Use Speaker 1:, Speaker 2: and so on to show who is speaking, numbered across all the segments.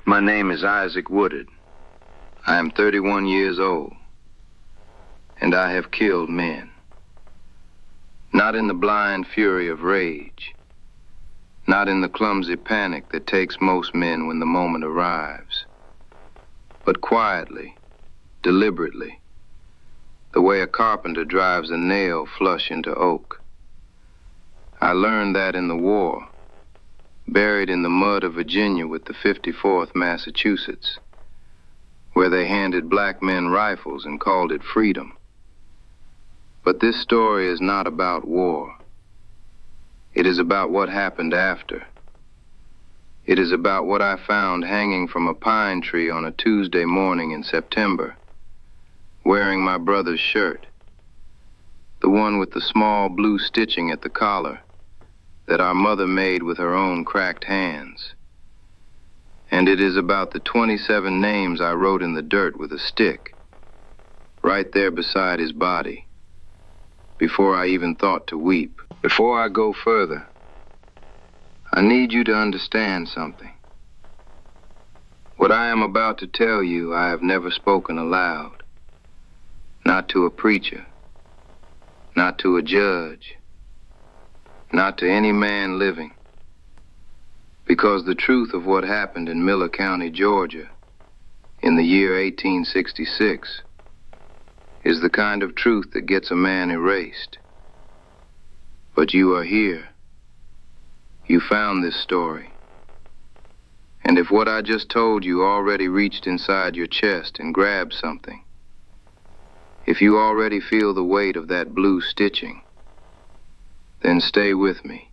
Speaker 1: My name is Isaac Woodard. I am 31 years old, and I have killed men. Not in the blind fury of rage, not in the clumsy panic that takes most men when the moment arrives, but quietly, deliberately, the way a carpenter drives a nail flush into oak. I learned that in the war, buried in the mud of Virginia with the 54th Massachusetts, where they handed black men rifles and called it freedom. But this story is not about war. It is about what happened after. It is about what I found hanging from a pine tree on a Tuesday morning in September, wearing my brother's shirt, the one with the small blue stitching at the collar that our mother made with her own cracked hands. And it is about the 27 names I wrote in the dirt with a stick, right there beside his body, before I even thought to weep. Before I go further, I need you to understand something. What I am about to tell you, I have never spoken aloud, not to a preacher, not to a judge, not to any man living, because the truth of what happened in Miller County, Georgia, in the year 1866, is the kind of truth that gets a man erased. But you are here. You found this story. And if what I just told you already reached inside your chest and grabbed something, if you already feel the weight of that blue stitching, then stay with me.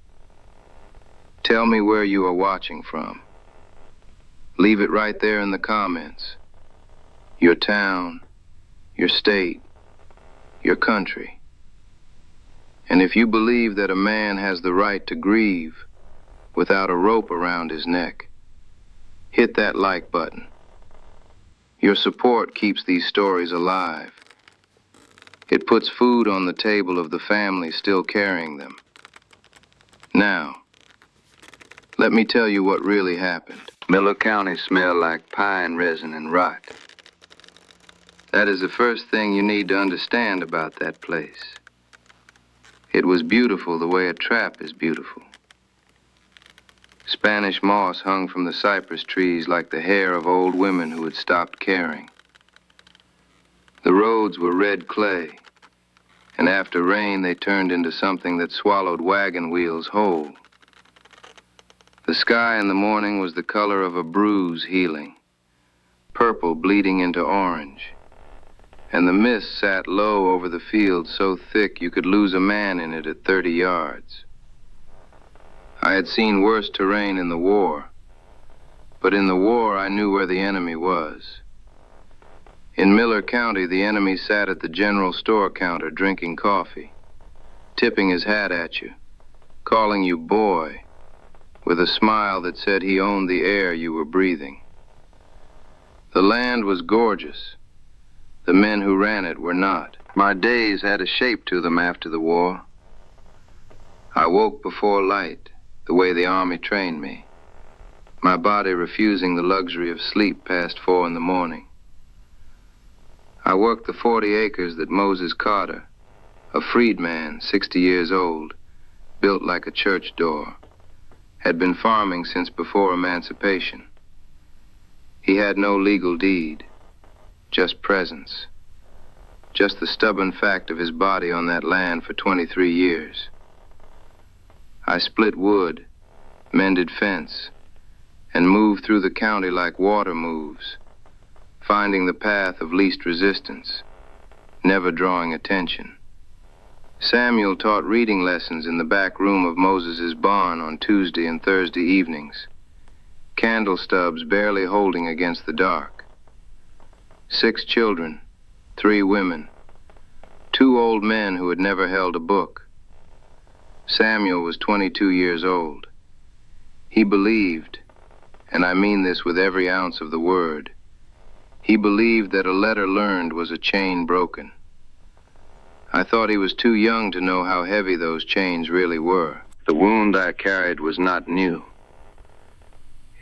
Speaker 1: Tell me where you are watching from. Leave it right there in the comments. Your town, your state, your country. And if you believe that a man has the right to grieve without a rope around his neck, hit that like button. Your support keeps these stories alive. It puts food on the table of the family still carrying them. Now, let me tell you what really happened. Miller County smelled like pine resin and rot. That is the first thing you need to understand about that place. It was beautiful the way a trap is beautiful. Spanish moss hung from the cypress trees like the hair of old women who had stopped caring. The roads were red clay, and after rain they turned into something that swallowed wagon wheels whole. The sky in the morning was the color of a bruise healing, purple bleeding into orange, and the mist sat low over the field so thick you could lose a man in it at 30 yards. I had seen worse terrain in the war, but in the war I knew where the enemy was. In Miller County, the enemy sat at the general store counter drinking coffee, tipping his hat at you, calling you boy, with a smile that said he owned the air you were breathing. The land was gorgeous. The men who ran it were not. My days had a shape to them after the war. I woke before light, the way the Army trained me, my body refusing the luxury of sleep past 4 in the morning. I worked the 40 acres that Moses Carter, a freedman, 60 years old, built like a church door, had been farming since before emancipation. He had no legal deed, just presence, just the stubborn fact of his body on that land for 23 years. I split wood, mended fence, and moved through the county like water moves, finding the path of least resistance, never drawing attention. Samuel taught reading lessons in the back room of Moses's barn on Tuesday and Thursday evenings, candle stubs barely holding against the dark. 6 children, 3 women, 2 old men who had never held a book. Samuel was 22 years old. He believed, and I mean this with every ounce of the word, he believed that a letter learned was a chain broken. I thought he was too young to know how heavy those chains really were. The wound I carried was not new.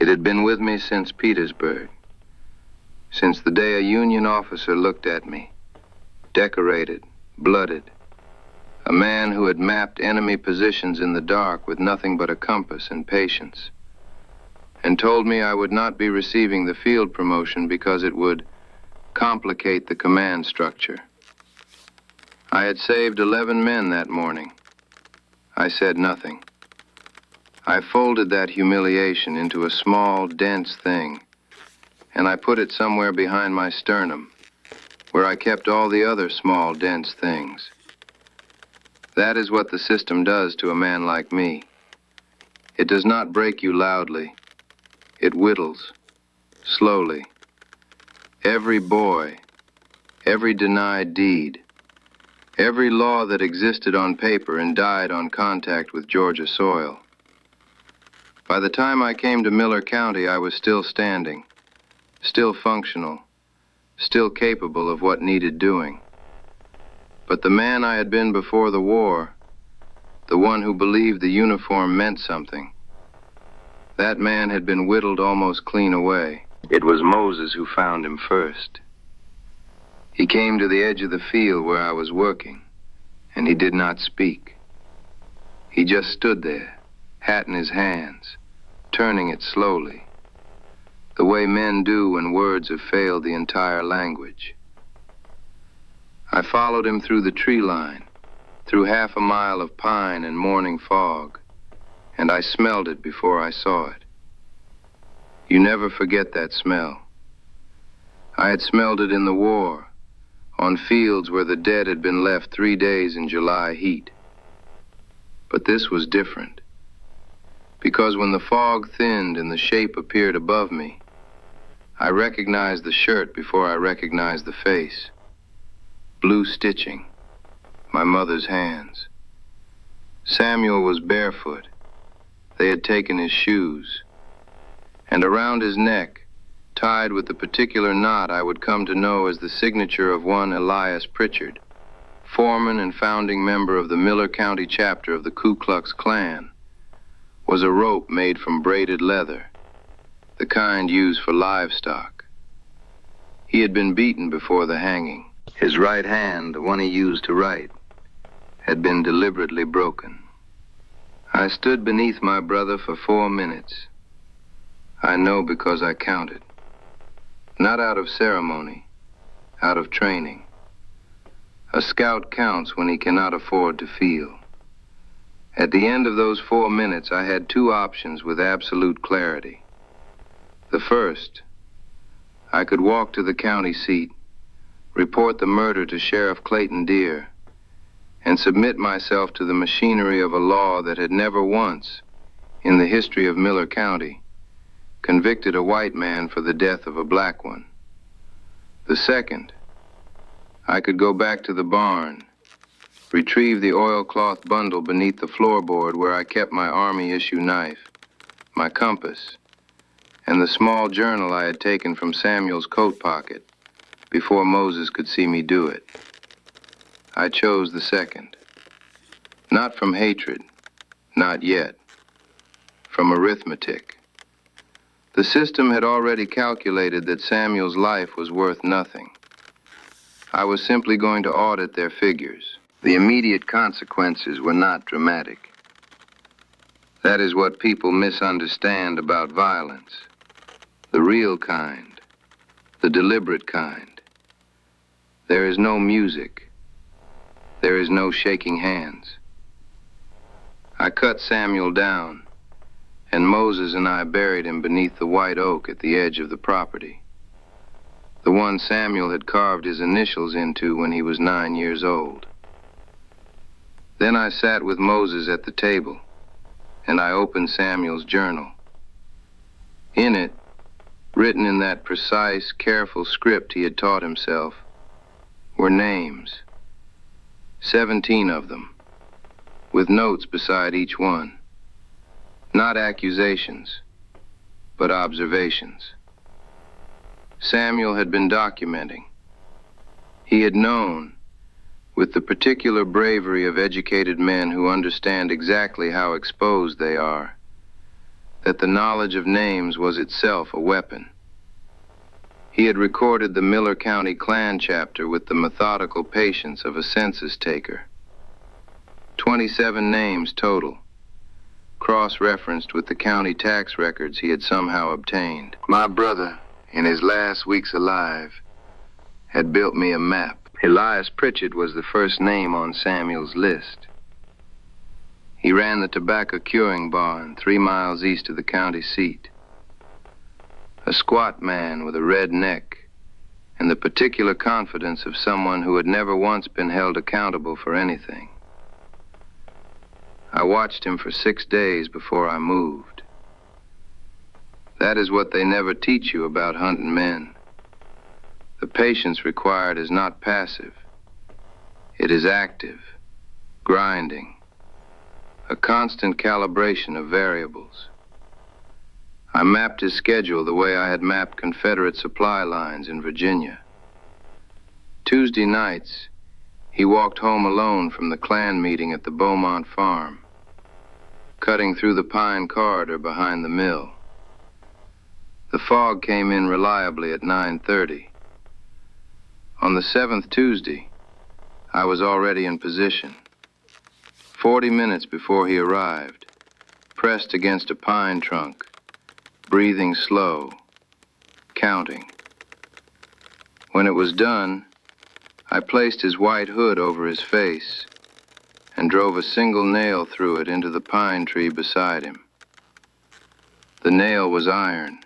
Speaker 1: It had been with me since Petersburg, since the day a Union officer looked at me, decorated, blooded, a man who had mapped enemy positions in the dark with nothing but a compass and patience, and told me I would not be receiving the field promotion because it would complicate the command structure. I had saved 11 men that morning. I said nothing. I folded that humiliation into a small, dense thing, and I put it somewhere behind my sternum, where I kept all the other small, dense things. That is what the system does to a man like me. It does not break you loudly. It whittles, slowly. Every boy, every denied deed, every law that existed on paper and died on contact with Georgia soil. By the time I came to Miller County, I was still standing, still functional, still capable of what needed doing. But the man I had been before the war, the one who believed the uniform meant something, that man had been whittled almost clean away. It was Moses who found him first. He came to the edge of the field where I was working, and he did not speak. He just stood there, hat in his hands, turning it slowly, the way men do when words have failed the entire language. I followed him through the tree line, through half a mile of pine and morning fog, and I smelled it before I saw it. You never forget that smell. I had smelled it in the war, on fields where the dead had been left 3 days in July heat. But this was different, because when the fog thinned and the shape appeared above me, I recognized the shirt before I recognized the face. Blue stitching, my mother's hands. Samuel was barefoot. They had taken his shoes. And around his neck, tied with the particular knot I would come to know as the signature of one Elias Pritchard, foreman and founding member of the Miller County chapter of the Ku Klux Klan, was a rope made from braided leather, the kind used for livestock. He had been beaten before the hanging. His right hand, the one he used to write, had been deliberately broken. I stood beneath my brother for 4 minutes. I know because I counted. Not out of ceremony, out of training. A scout counts when he cannot afford to feel. At the end of those 4 minutes, I had 2 options with absolute clarity. The first, I could walk to the county seat, report the murder to Sheriff Clayton Deere, and submit myself to the machinery of a law that had never once, in the history of Miller County, convicted a white man for the death of a black one. The second, I could go back to the barn, retrieve the oilcloth bundle beneath the floorboard where I kept my Army-issue knife, my compass, and the small journal I had taken from Samuel's coat pocket before Moses could see me do it. I chose the second. Not from hatred, not yet. From arithmetic. The system had already calculated that Samuel's life was worth nothing. I was simply going to audit their figures. The immediate consequences were not dramatic. That is what people misunderstand about violence. The real kind, the deliberate kind. There is no music. There is no shaking hands. I cut Samuel down, and Moses and I buried him beneath the white oak at the edge of the property, the one Samuel had carved his initials into when he was 9 years old. Then I sat with Moses at the table, and I opened Samuel's journal. In it, written in that precise, careful script he had taught himself, were names, 17 of them, with notes beside each one. Not accusations, but observations. Samuel had been documenting. He had known, with the particular bravery of educated men who understand exactly how exposed they are, that the knowledge of names was itself a weapon. He had recorded the Miller County Klan chapter with the methodical patience of a census taker. 27 names total, cross-referenced with the county tax records he had somehow obtained. My brother, in his last weeks alive, had built me a map. Elias Pritchett was the first name on Samuel's list. He ran the tobacco curing barn 3 miles east of the county seat. A squat man with a red neck and the particular confidence of someone who had never once been held accountable for anything. I watched him for 6 days before I moved. That is what they never teach you about hunting men. The patience required is not passive. It is active, grinding, a constant calibration of variables. I mapped his schedule the way I had mapped Confederate supply lines in Virginia. Tuesday nights, he walked home alone from the Klan meeting at the Beaumont farm, cutting through the pine corridor behind the mill. The fog came in reliably at 9:30. On the 7th Tuesday, I was already in position. 40 minutes before he arrived, pressed against a pine trunk, breathing slow, counting. When it was done, I placed his white hood over his face and drove a single nail through it into the pine tree beside him. The nail was iron.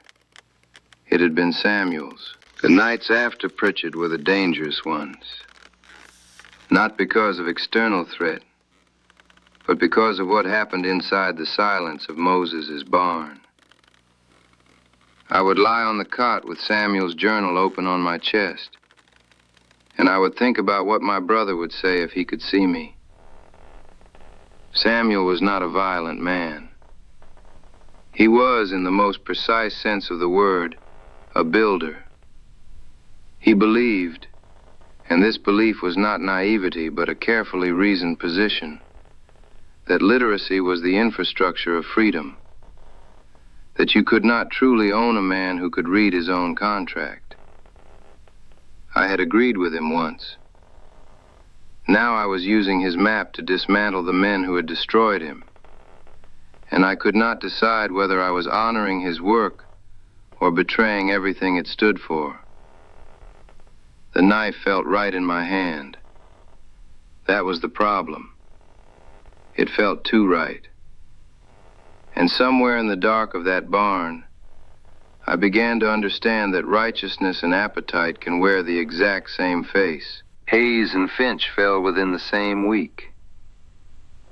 Speaker 1: It had been Samuel's. The nights after Pritchett were the dangerous ones, not because of external threat, but because of what happened inside the silence of Moses's barn. I would lie on the cot with Samuel's journal open on my chest, and I would think about what my brother would say if he could see me. Samuel was not a violent man. He was, in the most precise sense of the word, a builder. He believed, and this belief was not naivety but a carefully reasoned position, that literacy was the infrastructure of freedom, that you could not truly own a man who could read his own contract. I had agreed with him once. Now I was using his map to dismantle the men who had destroyed him, and I could not decide whether I was honoring his work or betraying everything it stood for. The knife felt right in my hand. That was the problem. It felt too right. And somewhere in the dark of that barn, I began to understand that righteousness and appetite can wear the exact same face. Hayes and Finch fell within the same week.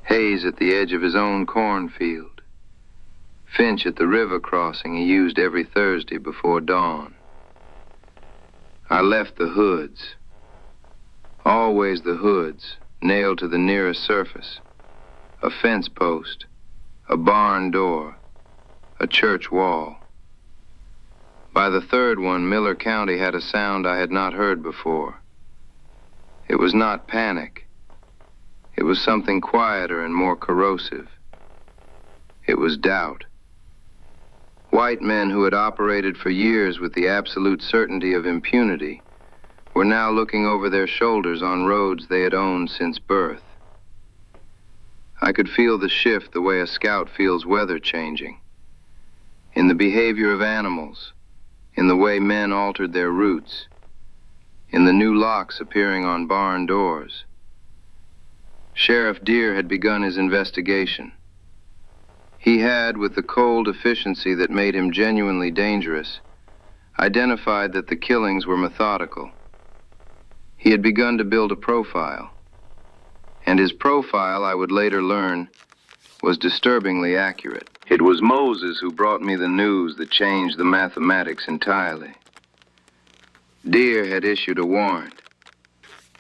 Speaker 1: Hayes at the edge of his own cornfield. Finch at the river crossing he used every Thursday before dawn. I left the hoods. Always the hoods, nailed to the nearest surface. A fence post, a barn door, a church wall. By the third one, Miller County had a sound I had not heard before. It was not panic. It was something quieter and more corrosive. It was doubt. White men who had operated for years with the absolute certainty of impunity were now looking over their shoulders on roads they had owned since birth. I could feel the shift the way a scout feels weather changing, in the behavior of animals, in the way men altered their routes, in the new locks appearing on barn doors. Sheriff Deere had begun his investigation. He had, with the cold efficiency that made him genuinely dangerous, identified that the killings were methodical. He had begun to build a profile, and his profile, I would later learn, was disturbingly accurate. It was Moses who brought me the news that changed the mathematics entirely. Deere had issued a warrant,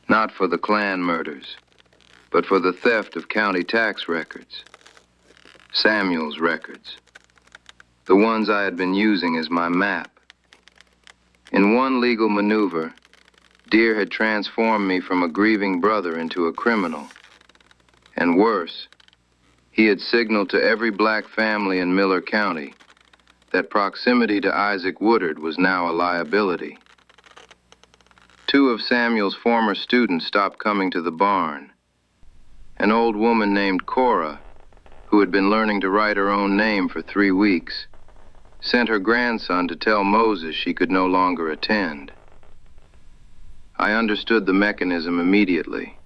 Speaker 1: not for the Klan murders, but for the theft of county tax records. Samuel's records, the ones I had been using as my map. In one legal maneuver, Deere had transformed me from a grieving brother into a criminal, and worse, He had signaled to every black family in Miller County that proximity to Isaac Woodard was now a liability. 2 of Samuel's former students stopped coming to the barn. An old woman named Cora, who had been learning to write her own name for 3 weeks, sent her grandson to tell Moses she could no longer attend. I understood the mechanism immediately.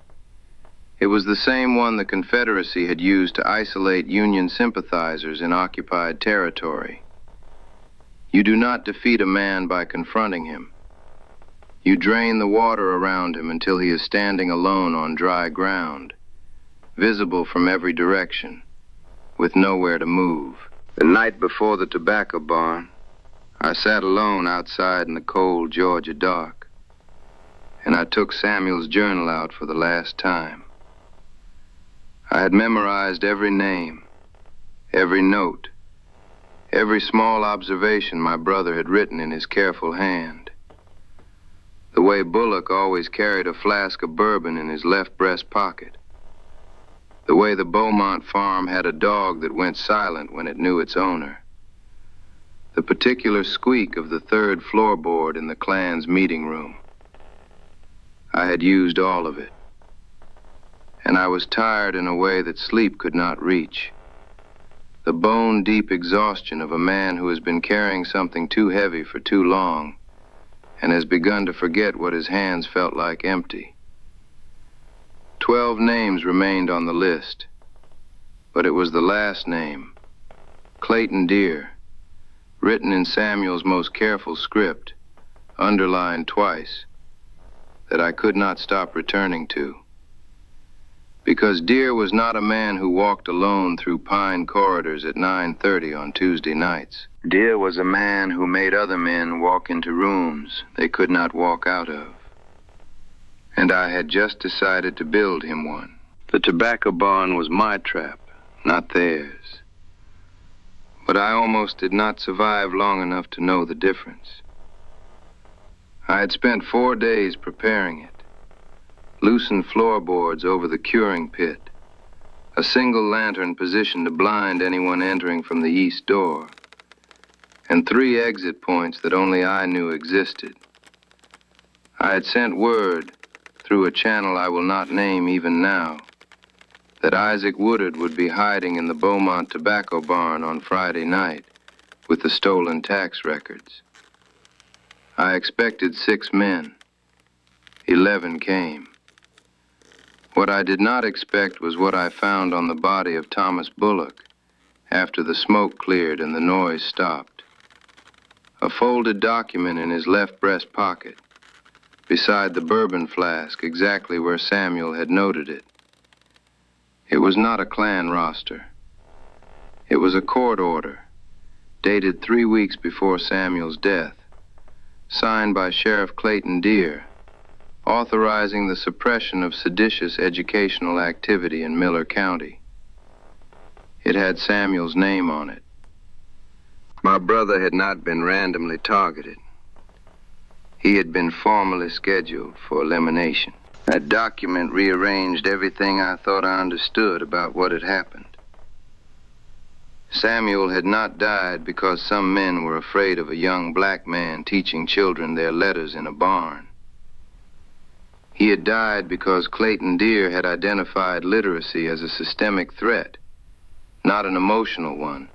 Speaker 1: It was the same one the Confederacy had used to isolate Union sympathizers in occupied territory. You do not defeat a man by confronting him. You drain the water around him until he is standing alone on dry ground, visible from every direction, with nowhere to move. The night before the tobacco barn, I sat alone outside in the cold Georgia dark, and I took Samuel's journal out for the last time. I had memorized every name, every note, every small observation my brother had written in his careful hand. The way Bullock always carried a flask of bourbon in his left breast pocket. The way the Beaumont farm had a dog that went silent when it knew its owner. The particular squeak of the 3rd floorboard in the Klan's meeting room. I had used all of it. And I was tired in a way that sleep could not reach. The bone-deep exhaustion of a man who has been carrying something too heavy for too long and has begun to forget what his hands felt like empty. 12 names remained on the list, but it was the last name, Clayton Deer, written in Samuel's most careful script, underlined twice, that I could not stop returning to. Because Deer was not a man who walked alone through pine corridors at 9:30 on Tuesday nights. Deer was a man who made other men walk into rooms they could not walk out of. And I had just decided to build him one. The tobacco barn was my trap, not theirs. But I almost did not survive long enough to know the difference. I had spent 4 days preparing it. Loosened floorboards over the curing pit, a single lantern positioned to blind anyone entering from the east door, and 3 exit points that only I knew existed. I had sent word, through a channel I will not name even now, that Isaac Woodard would be hiding in the Beaumont tobacco barn on Friday night with the stolen tax records. I expected 6 men. 11 came. What I did not expect was what I found on the body of Thomas Bullock after the smoke cleared and the noise stopped. A folded document in his left breast pocket, beside the bourbon flask exactly where Samuel had noted it. It was not a Klan roster. It was a court order, dated 3 weeks before Samuel's death, signed by Sheriff Clayton Deer, authorizing the suppression of seditious educational activity in Miller County. It had Samuel's name on it. My brother had not been randomly targeted. He had been formally scheduled for elimination. That document rearranged everything I thought I understood about what had happened. Samuel had not died because some men were afraid of a young black man teaching children their letters in a barn. He had died because Clayton Deer had identified literacy as a systemic threat, not an emotional one,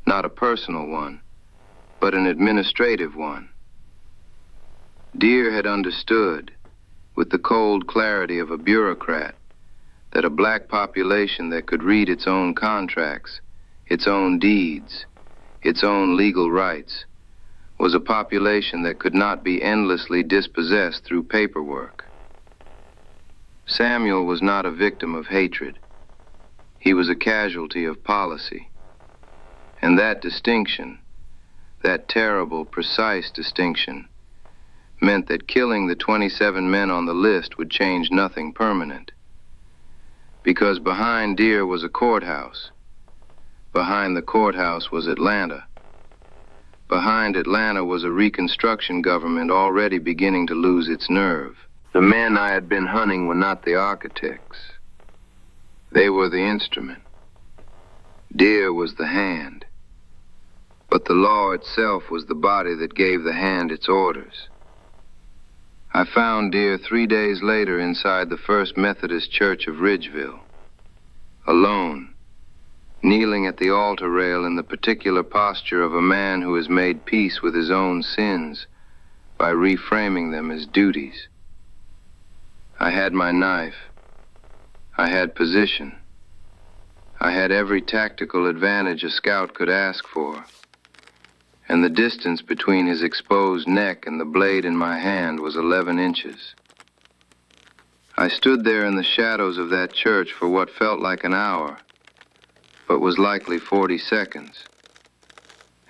Speaker 1: not a personal one, but an administrative one. Deer had understood, with the cold clarity of a bureaucrat, that a black population that could read its own contracts, its own deeds, its own legal rights, was a population that could not be endlessly dispossessed through paperwork. Samuel was not a victim of hatred. He was a casualty of policy. And that distinction, that terrible, precise distinction, meant that killing the 27 men on the list would change nothing permanent. Because behind Deer was a courthouse. Behind the courthouse was Atlanta. Behind Atlanta was a Reconstruction government already beginning to lose its nerve. The men I had been hunting were not the architects. They were the instrument. Deer was the hand, but the law itself was the body that gave the hand its orders. I found Deer 3 days later inside the First Methodist Church of Ridgeville, alone, kneeling at the altar rail in the particular posture of a man who has made peace with his own sins by reframing them as duties. I had my knife. I had position. I had every tactical advantage a scout could ask for, and the distance between his exposed neck and the blade in my hand was 11 inches. I stood there in the shadows of that church for what felt like an hour, but was likely 40 seconds,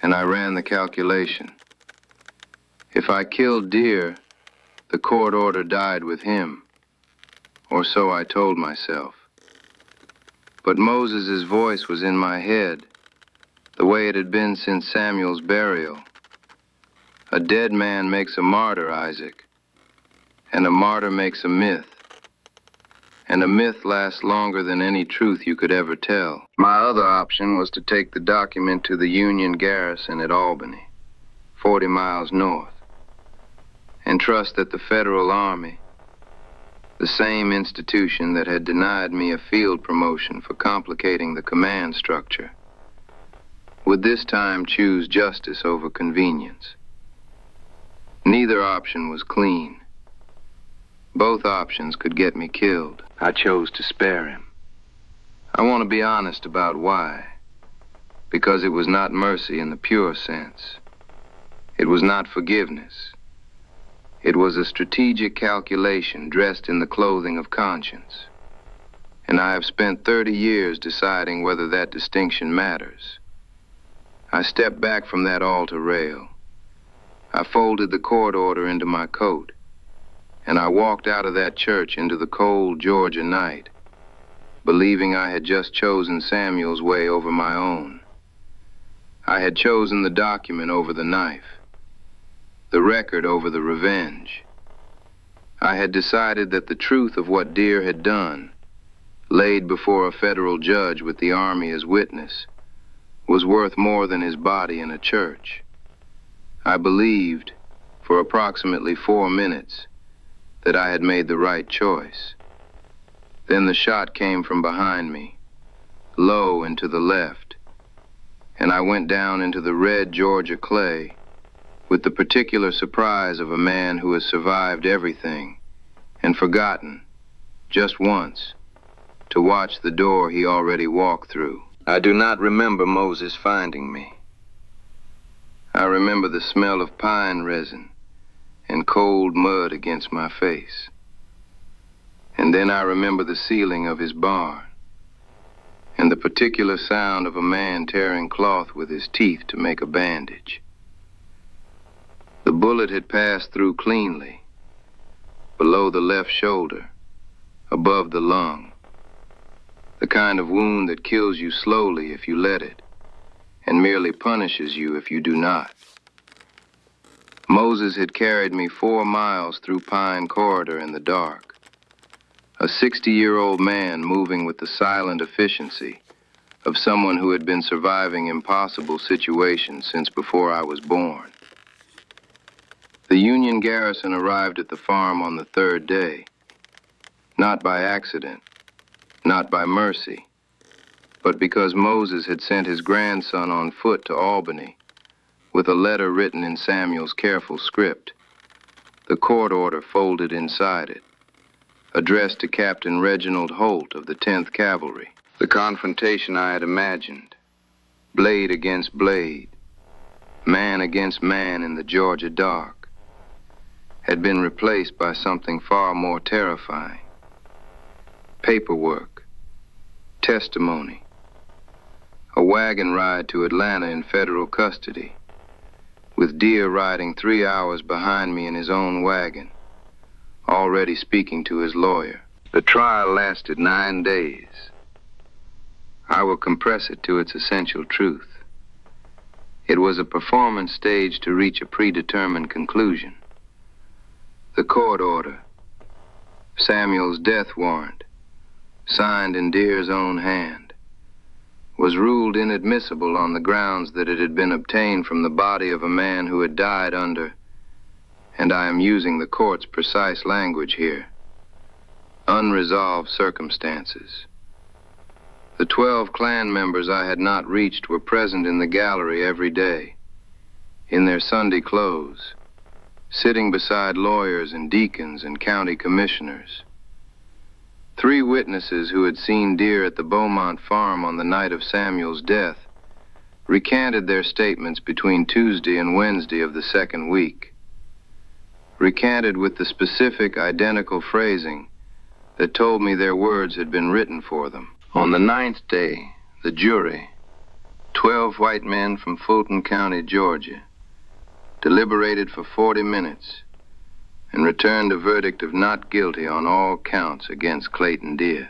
Speaker 1: and I ran the calculation. If I killed Deer, the court order died with him, or so I told myself. But Moses's voice was in my head, the way it had been since Samuel's burial. A dead man makes a martyr, Isaac, and a martyr makes a myth, and a myth lasts longer than any truth you could ever tell. My other option was to take the document to the Union garrison at Albany, 40 miles north, and trust that the Federal Army, the same institution that had denied me a field promotion for complicating the command structure, would this time choose justice over convenience. Neither option was clean. Both options could get me killed. I chose to spare him. I want to be honest about why. Because it was not mercy in the pure sense. It was not forgiveness. It was a strategic calculation dressed in the clothing of conscience. And I have spent 30 years deciding whether that distinction matters. I stepped back from that altar rail. I folded the court order into my coat, and I walked out of that church into the cold Georgia night, believing I had just chosen Samuel's way over my own. I had chosen the document over the knife, the record over the revenge. I had decided that the truth of what Deer had done, laid before a federal judge with the Army as witness, was worth more than his body in a church. I believed, for approximately 4 minutes, that I had made the right choice. Then the shot came from behind me, low and to the left, and I went down into the red Georgia clay with the particular surprise of a man who has survived everything and forgotten, just once, to watch the door he already walked through. I do not remember Moses finding me. I remember the smell of pine resin and cold mud against my face. And then I remember the ceiling of his barn and the particular sound of a man tearing cloth with his teeth to make a bandage. The bullet had passed through cleanly, below the left shoulder, above the lung. The kind of wound that kills you slowly if you let it, and merely punishes you if you do not. Moses had carried me 4 miles through Pine Corridor in the dark. A 60-year-old man moving with the silent efficiency of someone who had been surviving impossible situations since before I was born. The Union garrison arrived at the farm on the 3rd day, not by accident, not by mercy, but because Moses had sent his grandson on foot to Albany with a letter written in Samuel's careful script, the court order folded inside it, addressed to Captain Reginald Holt of the 10th Cavalry. The confrontation I had imagined, blade against blade, man against man in the Georgia dark, had been replaced by something far more terrifying. Paperwork, testimony, a wagon ride to Atlanta in federal custody, with Deer riding 3 hours behind me in his own wagon, already speaking to his lawyer. The trial lasted 9 days. I will compress it to its essential truth. It was a performance stage to reach a predetermined conclusion. The court order, Samuel's death warrant, signed in Deer's own hand, was ruled inadmissible on the grounds that it had been obtained from the body of a man who had died under, and I am using the court's precise language here, unresolved circumstances. The 12 Klan members I had not reached were present in the gallery every day, in their Sunday clothes, sitting beside lawyers and deacons and county commissioners. 3 witnesses who had seen deer at the Beaumont farm on the night of Samuel's death recanted their statements between Tuesday and Wednesday of the second week, recanted with the specific, identical phrasing that told me their words had been written for them. On the 9th day, the jury, 12 white men from Fulton County, Georgia, deliberated for 40 minutes and returned a verdict of not guilty on all counts against Clayton Deer.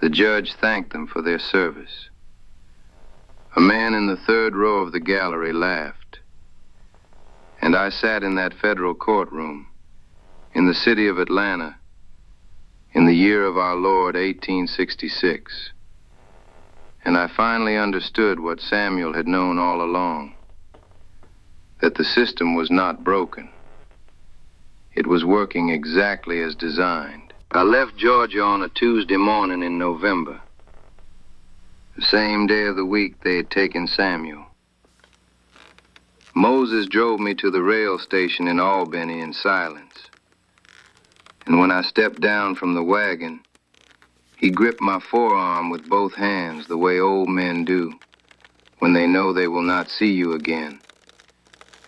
Speaker 1: The judge thanked them for their service. A man in the 3rd row of the gallery laughed, and I sat in that federal courtroom in the city of Atlanta in the year of our Lord 1866, and I finally understood what Samuel had known all along, that the system was not broken. It was working exactly as designed. I left Georgia on a Tuesday morning in November, the same day of the week they had taken Samuel. Moses drove me to the rail station in Albany in silence, and when I stepped down from the wagon, he gripped my forearm with both hands the way old men do when they know they will not see you again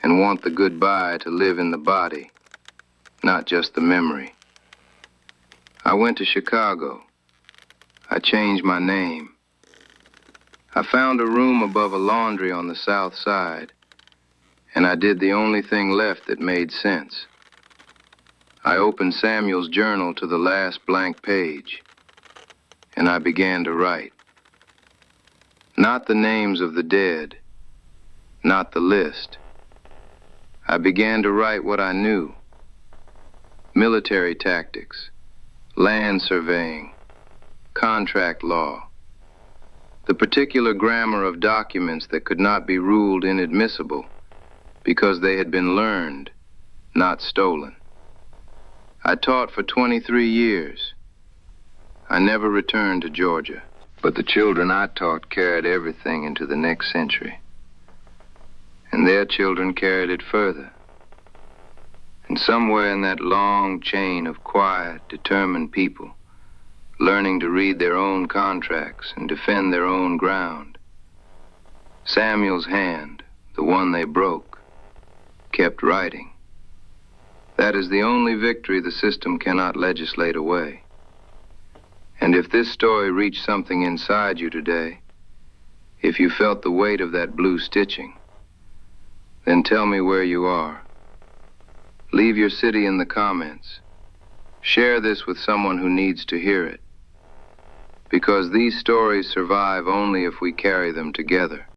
Speaker 1: and want the goodbye to live in the body, not just the memory. I went to Chicago. I changed my name. I found a room above a laundry on the south side, and I did the only thing left that made sense. I opened Samuel's journal to the last blank page, and I began to write. Not the names of the dead, not the list. I began to write what I knew. Military tactics, land surveying, contract law, the particular grammar of documents that could not be ruled inadmissible because they had been learned, not stolen. I taught for 23 years. I never returned to Georgia, but the children I taught carried everything into the next century, and their children carried it further. And somewhere in that long chain of quiet, determined people, learning to read their own contracts and defend their own ground, Samuel's hand, the one they broke, kept writing. That is the only victory the system cannot legislate away. And if this story reached something inside you today, if you felt the weight of that blue stitching, then tell me where you are. Leave your city in the comments. Share this with someone who needs to hear it, because these stories survive only if we carry them together.